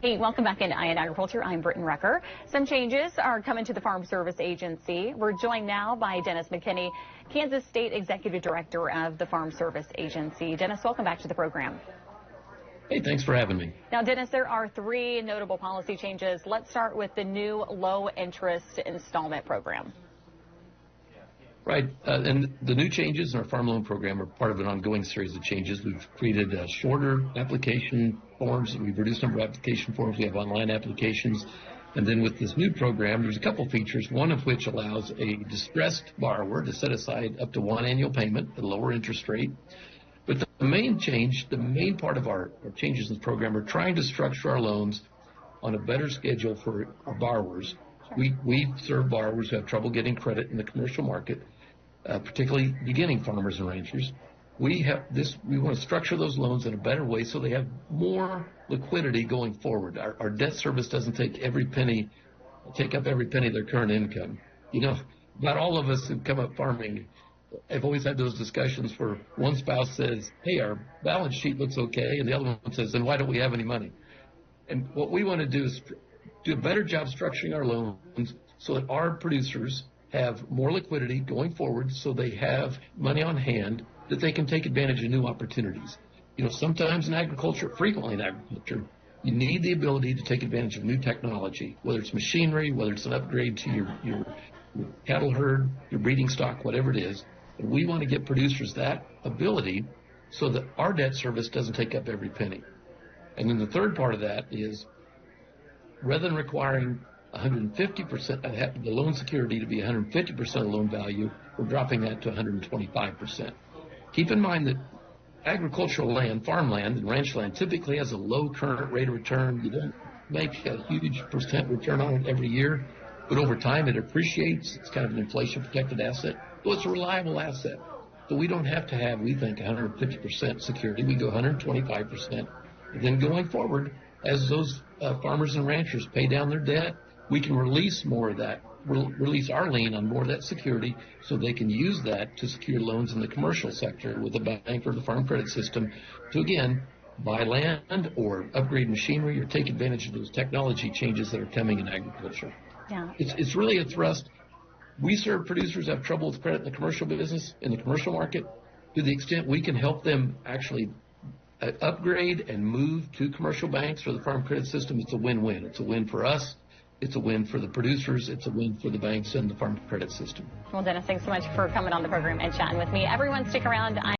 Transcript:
Hey, welcome back into Eye on Agriculture. I'm Britton Recker. Some changes are coming to the Farm Service Agency. We're joined now by Dennis McKinney, Kansas State Executive Director of the Farm Service Agency. Dennis, welcome back to the program. Hey, thanks for having me. Now, Dennis, there are three notable policy changes. Let's start with the new low-interest installment program. Right, and the new changes in our farm loan program are part of an ongoing series of changes. We've created shorter application forms. We've reduced the number of application forms. We have online applications. And then with this new program, there's a couple features, one of which allows a distressed borrower to set aside up to one annual payment at a lower interest rate. But the main change, the main part of our changes in this program are trying to structure our loans on a better schedule for our borrowers. We serve borrowers who have trouble getting credit in the commercial market, particularly beginning farmers and ranchers. We want to structure those loans in a better way so they have more liquidity going forward. Our debt service doesn't take up every penny of their current income. You know, not all of us who come up farming have always had those discussions where one spouse says, hey, our balance sheet looks okay, and the other one says, then why don't we have any money? And what we want to do is do a better job structuring our loans so that our producers have more liquidity going forward, so they have money on hand that they can take advantage of new opportunities. You know, sometimes in agriculture, frequently in agriculture, you need the ability to take advantage of new technology, whether it's machinery, whether it's an upgrade to your cattle herd, your breeding stock, whatever it is. And we want to give producers that ability so that our debt service doesn't take up every penny. And then the third part of that is, rather than requiring 150% the loan security to be 150% of the loan value, we're dropping that to 125%. Keep in mind that agricultural land, farmland and ranch land typically has a low current rate of return. You don't make a huge percent return on it every year, but over time it appreciates. It's kind of an inflation protected asset. So it's a reliable asset. So we don't have to have, we think, 150% security. We go 125%. And then going forward, as those farmers and ranchers pay down their debt, we can release more of that, release our lien on more of that security so they can use that to secure loans in the commercial sector with the bank or the farm credit system to, again, buy land or upgrade machinery or take advantage of those technology changes that are coming in agriculture. Yeah. It's really a thrust. We serve producers who have trouble with credit in the commercial business, in the commercial market. To the extent we can help them actually upgrade and move to commercial banks or the farm credit system, it's a win-win. It's a win for us. It's a win for the producers. It's a win for the banks and the farm credit system. Well, Dennis, thanks so much for coming on the program and chatting with me. Everyone, stick around.